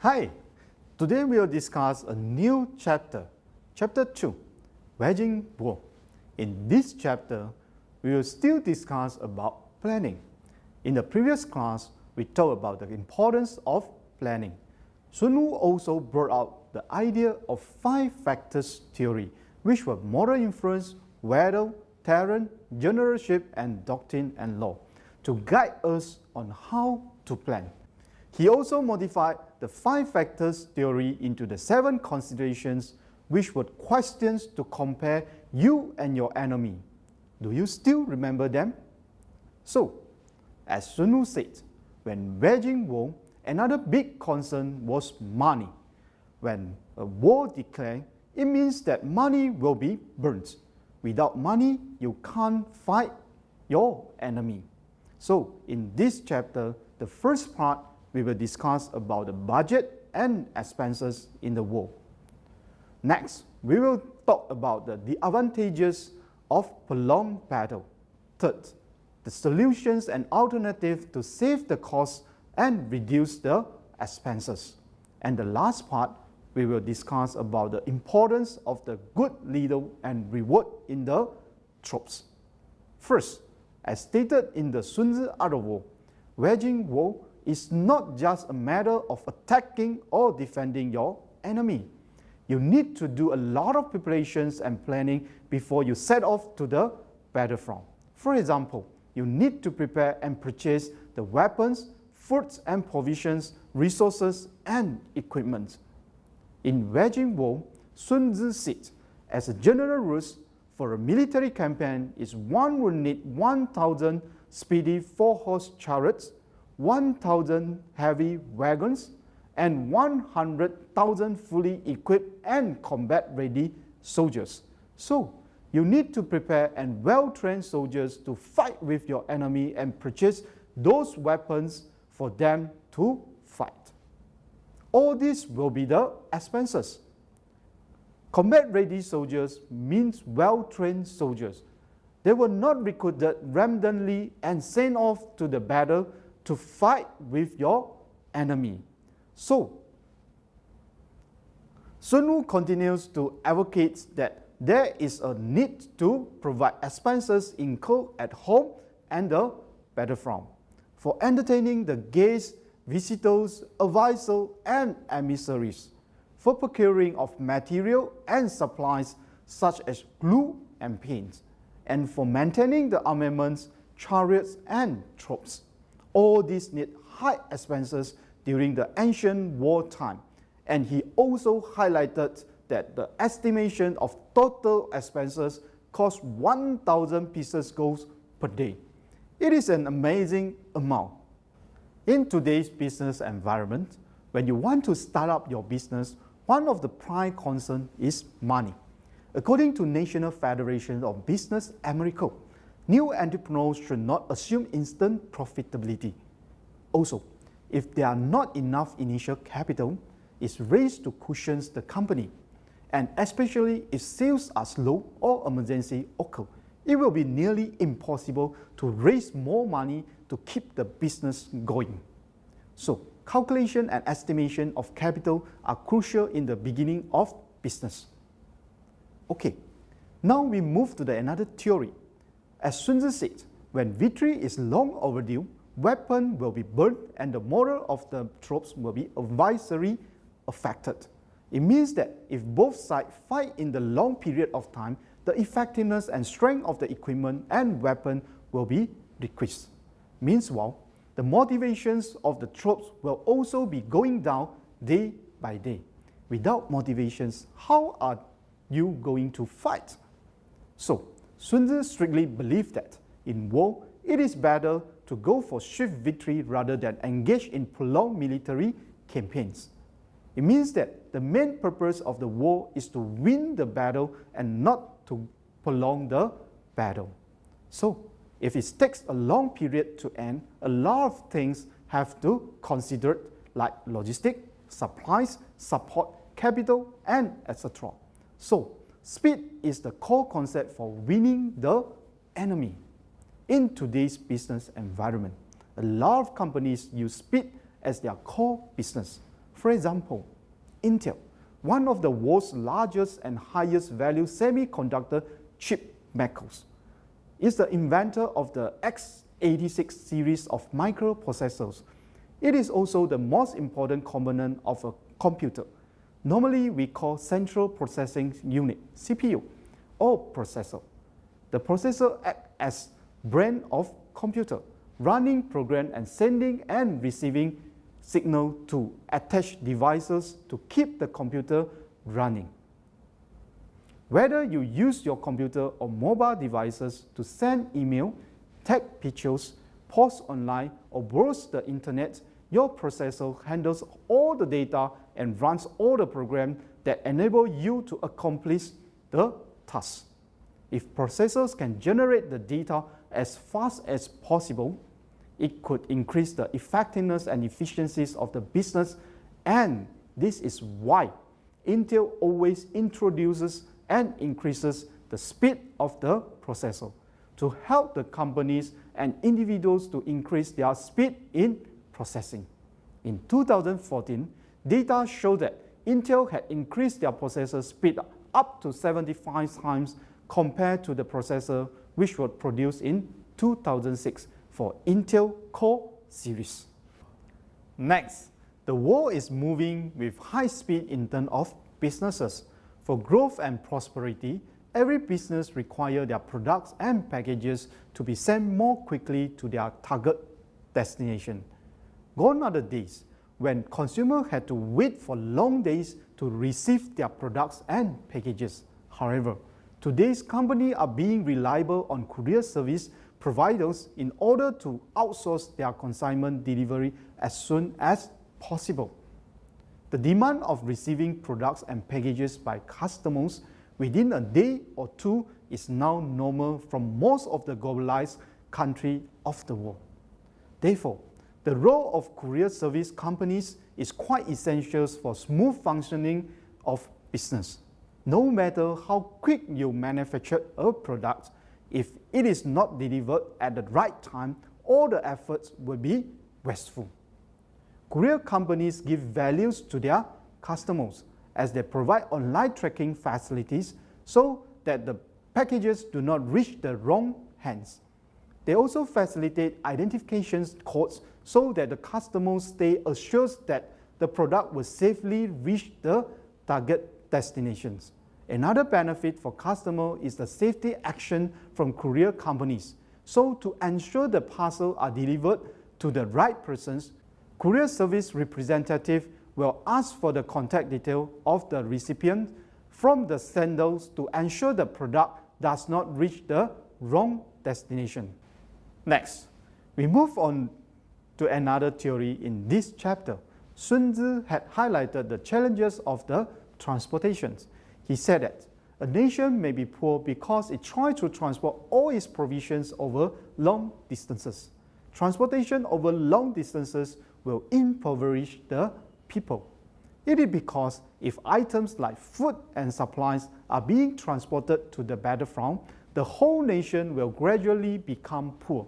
Hi, today we will discuss a new chapter, Chapter 2, Waging War. In this chapter, we will still discuss about planning. In the previous class, we talked about the importance of planning. Sun Wu also brought out the idea of 5 factors theory, which were moral influence, weather, talent, generalship, and doctrine and law, to guide us on how to plan. He also modified the 5 factors theory into the 7 considerations, which were questions to compare you and your enemy. Do you still remember them? So, as Sun Wu said, when waging war, another big concern was money. When a war declared, it means that money will be burnt. Without money, you can't fight your enemy. So, in this chapter, the first part, we will discuss about the budget and expenses in the war. Next, we will talk about the advantages of prolonged battle. Third, the solutions and alternatives to save the cost and reduce the expenses. And the last part, we will discuss about the importance of the good leader and reward in the troops. First, as stated in the Sun Tzu Art of War, waging war is not just a matter of attacking or defending your enemy. You need to do a lot of preparations and planning before you set off to the battlefront. For example, you need to prepare and purchase the weapons, foods and provisions, resources and equipment. In waging war, Sun Tzu said, as a general rule, for a military campaign is one will need 1,000 speedy 4-horse chariots, 1,000 heavy wagons, and 100,000 fully equipped and combat-ready soldiers. So, you need to prepare and well-trained soldiers to fight with your enemy and purchase those weapons for them to fight. All this will be the expenses. Combat-ready soldiers means well-trained soldiers. They were not recruited randomly and sent off to the battle to fight with your enemy. So, Sun Wu continues to advocate that there is a need to provide expenses incurred at home and the battlefront for entertaining the guests, visitors, advisors, and emissaries, for procuring of material and supplies such as glue and paint, and for maintaining the armaments, chariots, and troops. All these need high expenses during the ancient wartime, and he also highlighted that the estimation of total expenses cost 1,000 pieces gold per day. It is an amazing amount. In today's business environment, when you want to start up your business, one of the prime concerns is money. According to National Federation of Business America, new entrepreneurs should not assume instant profitability. Also, if there are not enough initial capital, it's raised to cushion the company. And especially if sales are slow or emergency occur, it will be nearly impossible to raise more money to keep the business going. So, calculation and estimation of capital are crucial in the beginning of business. Okay, now we move to another theory. As Sun Tzu said, when victory is long overdue, weapons will be burned and the morale of the troops will be adversely affected. It means that if both sides fight in the long period of time, the effectiveness and strength of the equipment and weapon will be decreased. Meanwhile, the motivations of the troops will also be going down day by day. Without motivations, how are you going to fight? So, Sun Tzu strictly believed that in war, it is better to go for swift victory rather than engage in prolonged military campaigns. It means that the main purpose of the war is to win the battle and not to prolong the battle. So, if it takes a long period to end, a lot of things have to consider like logistics, supplies, support, capital, and etc. So, speed is the core concept for winning the enemy. In today's business environment, a lot of companies use speed as their core business. For example, Intel, one of the world's largest and highest value semiconductor chip makers, is the inventor of the x86 series of microprocessors. It is also the most important component of a computer. Normally, we call Central Processing Unit, CPU, or processor. The processor acts as brain of computer, running program and sending and receiving signal to attached devices to keep the computer running. Whether you use your computer or mobile devices to send email, take pictures, post online, or browse the internet, your processor handles all the data and runs all the programs that enable you to accomplish the task. If processors can generate the data as fast as possible, it could increase the effectiveness and efficiencies of the business, and this is why Intel always introduces and increases the speed of the processor to help the companies and individuals to increase their speed in processing. In 2014, data showed that Intel had increased their processor speed up to 75 times compared to the processor which was produced in 2006 for Intel Core series. Next, the world is moving with high speed in terms of businesses. For growth and prosperity, every business requires their products and packages to be sent more quickly to their target destination. Gone are the days when consumers had to wait for long days to receive their products and packages. However, today's companies are being reliable on courier service providers in order to outsource their consignment delivery as soon as possible. The demand of receiving products and packages by customers within a day or two is now normal from most of the globalized countries of the world. Therefore, the role of courier service companies is quite essential for smooth functioning of business. No matter how quick you manufacture a product, if it is not delivered at the right time, all the efforts will be wasteful. Courier companies give values to their customers as they provide online tracking facilities so that the packages do not reach the wrong hands. They also facilitate identification codes so that the customers stay assured that the product will safely reach the target destinations. Another benefit for customers is the safety action from courier companies. So to ensure the parcels are delivered to the right persons, courier service representative will ask for the contact detail of the recipient from the senders to ensure the product does not reach the wrong destination. Next, we move on to another theory in this chapter. Sun Tzu had highlighted the challenges of the transportations. He said that a nation may be poor because it tries to transport all its provisions over long distances. Transportation over long distances will impoverish the people. It is because if items like food and supplies are being transported to the battlefront, the whole nation will gradually become poor.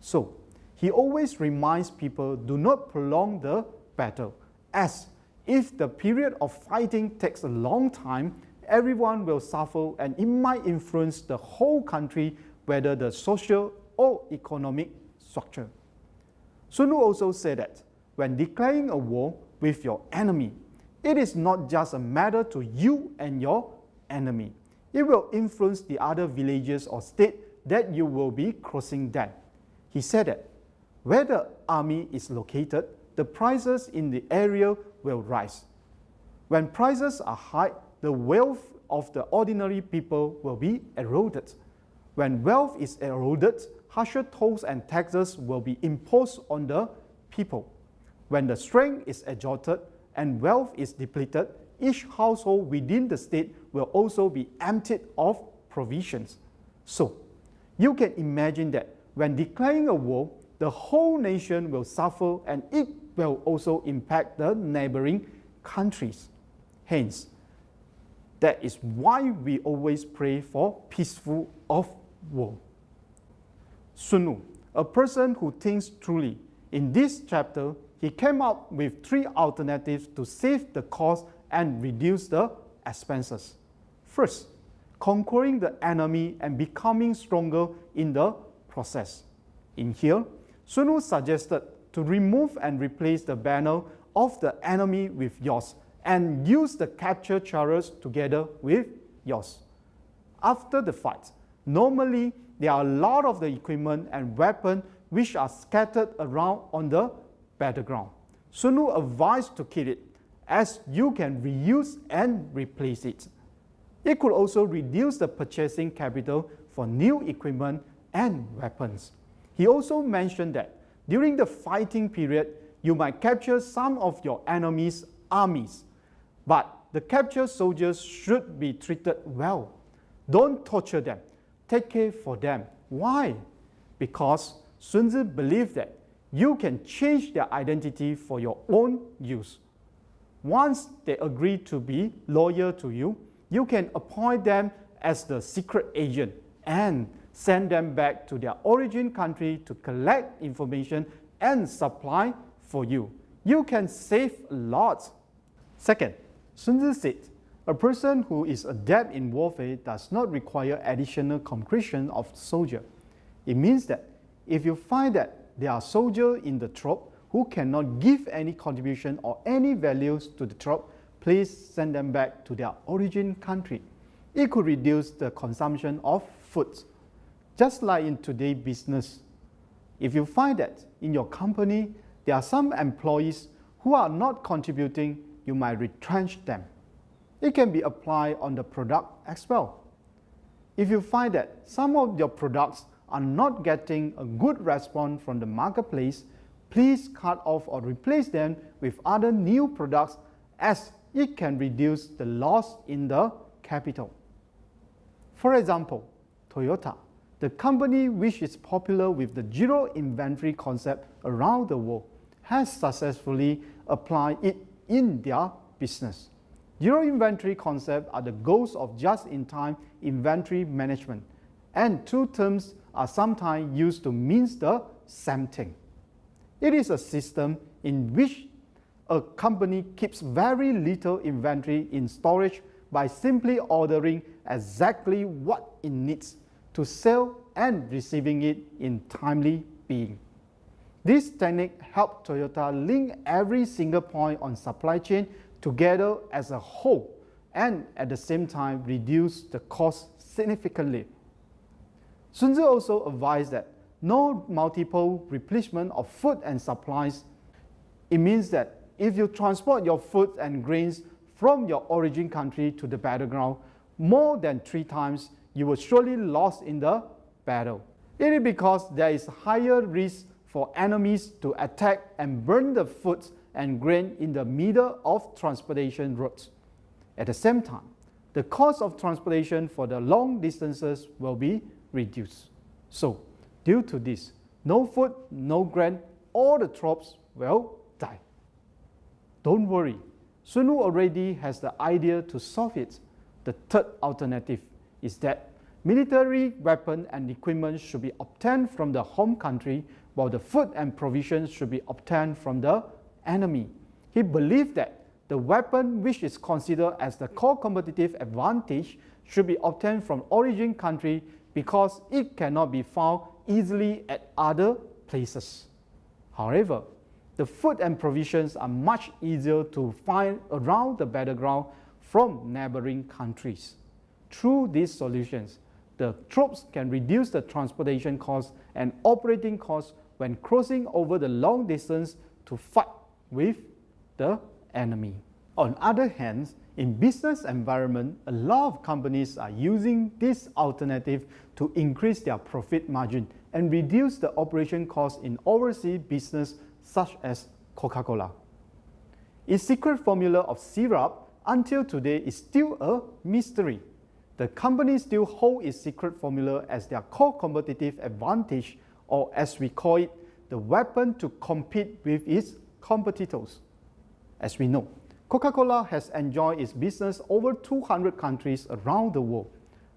So, he always reminds people do not prolong the battle, as if the period of fighting takes a long time, everyone will suffer and it might influence the whole country, whether the social or economic structure. Sun Tzu also said that when declaring a war with your enemy, it is not just a matter to you and your enemy. It will influence the other villages or states that you will be crossing them. He said that where the army is located, the prices in the area will rise. When prices are high, the wealth of the ordinary people will be eroded. When wealth is eroded, harsher tolls and taxes will be imposed on the people. When the strength is exhausted and wealth is depleted, each household within the state will also be emptied of provisions. So, you can imagine that when declaring a war, the whole nation will suffer and it will also impact the neighboring countries. Hence, that is why we always pray for peaceful of war. Sun Tzu, a person who thinks truly, in this chapter he came up with 3 alternatives to save the cost and reduce the expenses. First, conquering the enemy and becoming stronger in the process. In here, Sun Wu suggested to remove and replace the banner of the enemy with yours and use the captured chariots together with yours. After the fight, normally there are a lot of the equipment and weapons which are scattered around on the battleground. Sun Wu advised to keep it, as you can reuse and replace it. It could also reduce the purchasing capital for new equipment and weapons. He also mentioned that during the fighting period, you might capture some of your enemy's armies, but the captured soldiers should be treated well. Don't torture them. Take care for them. Why? Because Sun Tzu believed that you can change their identity for your own use. Once they agree to be loyal to you, you can appoint them as the secret agent and send them back to their origin country to collect information and supply for you. You can save a lot. Second, Sun Tzu said, a person who is adept in warfare does not require additional conscription of soldier. It means that if you find that there are soldiers in the troop who cannot give any contribution or any values to the troop, please send them back to their origin country. It could reduce the consumption of food. Just like in today's business, if you find that in your company there are some employees who are not contributing, you might retrench them. It can be applied on the product as well. If you find that some of your products are not getting a good response from the marketplace, please cut off or replace them with other new products, as it can reduce the loss in the capital. For example, Toyota, the company which is popular with the zero inventory concept around the world, has successfully applied it in their business. Zero inventory concept are the goals of just-in-time inventory management, and 2 terms are sometimes used to mean the same thing. It is a system in which a company keeps very little inventory in storage by simply ordering exactly what it needs to sell and receiving it in timely being. This technique helped Toyota link every single point on supply chain together as a whole, and at the same time reduce the cost significantly. Sun Tzu also advised that no multiple replenishment of food and supplies. It means that if you transport your food and grains from your origin country to the battleground more than 3 times, you will surely lose in the battle. It is because there is higher risk for enemies to attack and burn the food and grain in the middle of transportation routes. At the same time, the cost of transportation for the long distances will be reduced. So, due to this, no food, no grain, all the troops will die. Don't worry, Sun Wu already has the idea to solve it. The third alternative is that military weapons and equipment should be obtained from the home country, while the food and provisions should be obtained from the enemy. He believed that the weapon which is considered as the core competitive advantage should be obtained from origin country because it cannot be found easily at other places. However, the food and provisions are much easier to find around the battleground from neighboring countries. Through these solutions, the troops can reduce the transportation costs and operating costs when crossing over the long distance to fight with the enemy. On the other hand, in business environment, a lot of companies are using this alternative to increase their profit margin and reduce the operation costs in overseas business such as Coca-Cola. Its secret formula of syrup until today is still a mystery. The company still holds its secret formula as their core competitive advantage, or as we call it, the weapon to compete with its competitors. As we know, Coca-Cola has enjoyed its business over 200 countries around the world.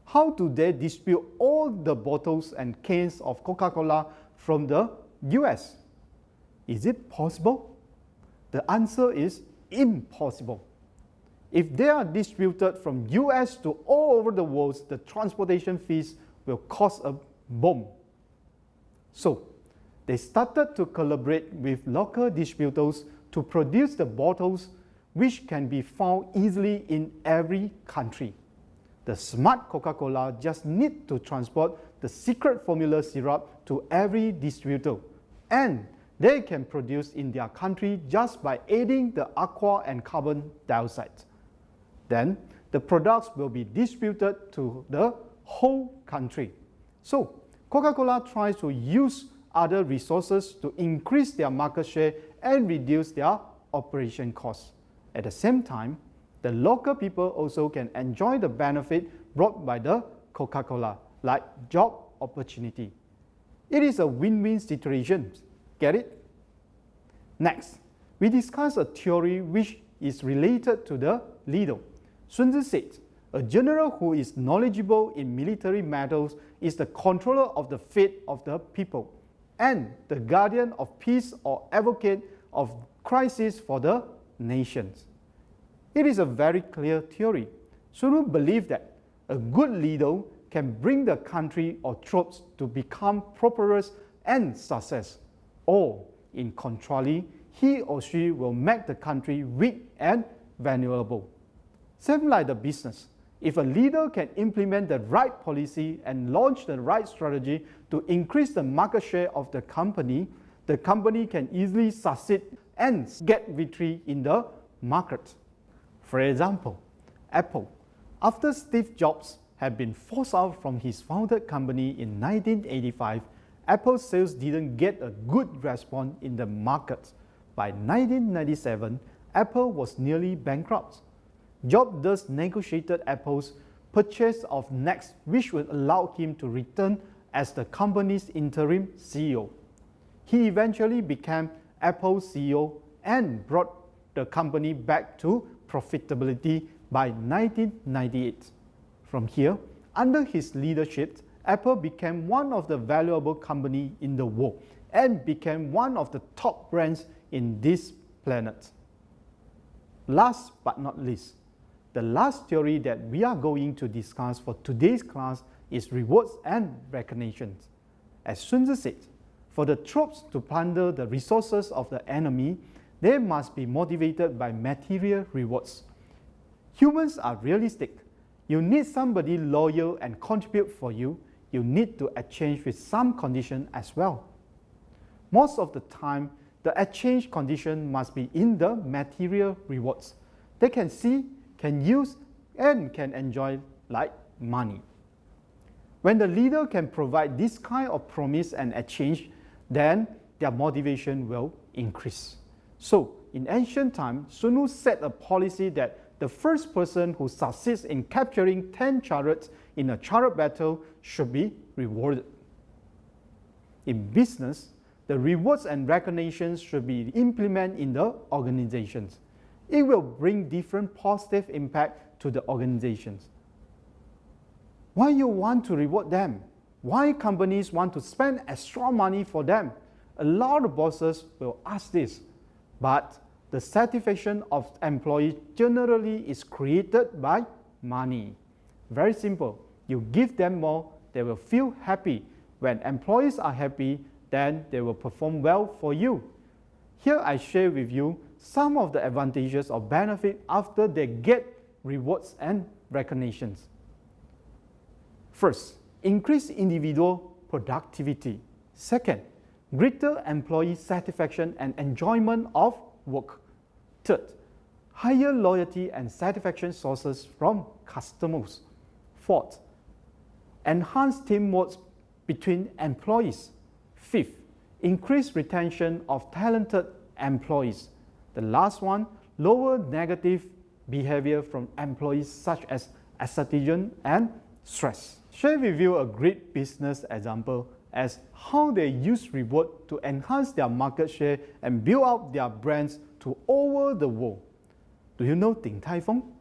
How do they distribute all the bottles and cans of Coca-Cola from the US? Is it possible? The answer is impossible. If they are distributed from US to all over the world, the transportation fees will cost a bomb. So, they started to collaborate with local distributors to produce the bottles which can be found easily in every country. The smart Coca-Cola just need to transport the secret formula syrup to every distributor, and they can produce in their country just by adding the aqua and carbon dioxide. Then the products will be distributed to the whole country. So Coca-Cola tries to use other resources to increase their market share and reduce their operation costs. At the same time, the local people also can enjoy the benefit brought by the Coca-Cola, like job opportunity. It is a win-win situation. Get it? Next, we discuss a theory which is related to the leader. Sun Tzu said, a general who is knowledgeable in military matters is the controller of the fate of the people and the guardian of peace or advocate of crisis for the nations. It is a very clear theory. Sun Tzu believed that a good leader can bring the country or troops to become prosperous and success, or in contrary, he or she will make the country weak and vulnerable. Same like the business. If a leader can implement the right policy and launch the right strategy to increase the market share of the company can easily succeed and get victory in the market. For example, Apple. After Steve Jobs had been forced out from his founded company in 1985, Apple's sales didn't get a good response in the market. By 1997, Apple was nearly bankrupt. Jobs thus negotiated Apple's purchase of NeXT, which would allow him to return as the company's interim CEO. He eventually became Apple's CEO and brought the company back to profitability by 1998. From here, under his leadership, Apple became one of the valuable companies in the world and became one of the top brands in this planet. Last but not least, the last theory that we are going to discuss for today's class is rewards and recognitions. As Sun Tzu said, for the troops to plunder the resources of the enemy, they must be motivated by material rewards. Humans are realistic. You need somebody loyal and contribute for you. You need to exchange with some condition as well. Most of the time, the exchange condition must be in the material rewards. They can see, can use, and can enjoy like money. When the leader can provide this kind of promise and exchange, then their motivation will increase. So, in ancient times, Sun Tzu set a policy that the first person who succeeds in capturing 10 chariots in a chariot battle should be rewarded. In business, the rewards and recognitions should be implemented in the organizations. It will bring different positive impact to the organizations. Why you want to reward them? Why companies want to spend extra money for them? A lot of bosses will ask this, but the satisfaction of employees generally is created by money. Very simple. You give them more, they will feel happy. When employees are happy, then they will perform well for you. Here I share with you some of the advantages or benefits after they get rewards and recognitions. First, increase individual productivity. Second, greater employee satisfaction and enjoyment of work. Third, higher loyalty and satisfaction sources from customers. Fourth, enhanced teamwork between employees. Fifth, increased retention of talented employees. The last one, lower negative behavior from employees such as absenteeism and stress. Share with you a great business example as how they use reward to enhance their market share and build up their brands to over the world. Do you know Din Tai Fung?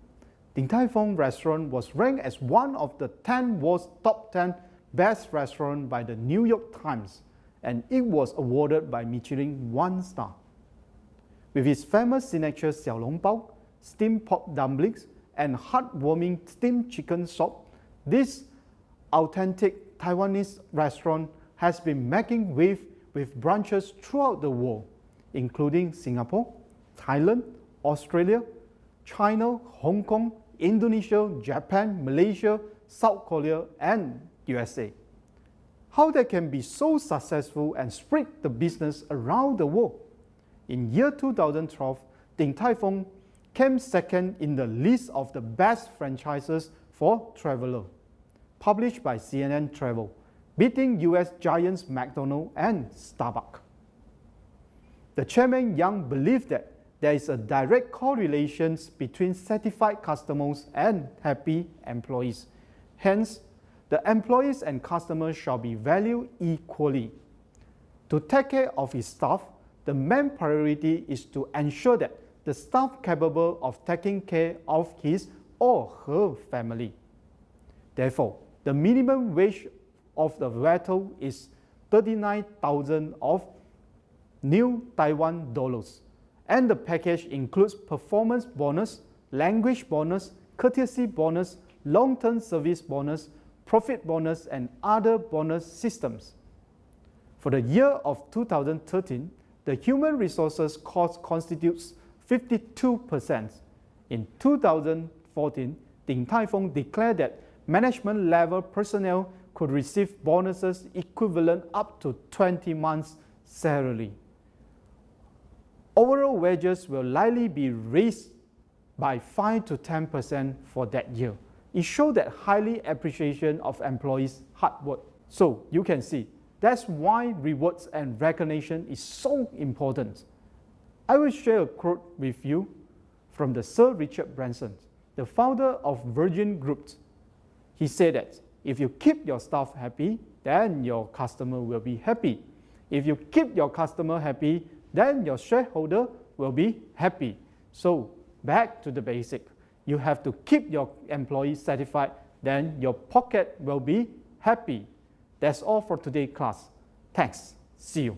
Din Tai Fung restaurant was ranked as one of the 10 world's top 10 best restaurants by the New York Times, and it was awarded by Michelin 1 star. With its famous signature xiao long bao, steamed pork dumplings, and heartwarming steamed chicken soup, this authentic Taiwanese restaurant has been making wave with branches throughout the world, including Singapore, Thailand, Australia, China, Hong Kong, Indonesia, Japan, Malaysia, South Korea, and USA. How they can be so successful and spread the business around the world? In year 2012, Din Tai Fung came second in the list of the best franchises for traveler, published by CNN Travel, beating US giants McDonald's and Starbucks. The chairman Yang believed that there is a direct correlation between satisfied customers and happy employees. Hence, the employees and customers shall be valued equally. To take care of his staff, the main priority is to ensure that the staff capable of taking care of his or her family. Therefore, the minimum wage of the vessel is 39,000 of New Taiwan dollars, and the package includes performance bonus, language bonus, courtesy bonus, long-term service bonus, profit bonus, and other bonus systems. For the year of 2013, the human resources cost constitutes 52%. In 2014, Din Tai Fung declared that management level personnel could receive bonuses equivalent up to 20 months' salary. Overall wages will likely be raised by 5 to 10% for that year. It shows that highly appreciation of employees' hard work. So you can see, that's why rewards and recognition is so important. I will share a quote with you from the Sir Richard Branson, the founder of Virgin Group. He said that if you keep your staff happy, then your customer will be happy. If you keep your customer happy, then your shareholder will be happy. So back to the basic. You have to keep your employees satisfied, then your pocket will be happy. That's all for today's class. Thanks. See you.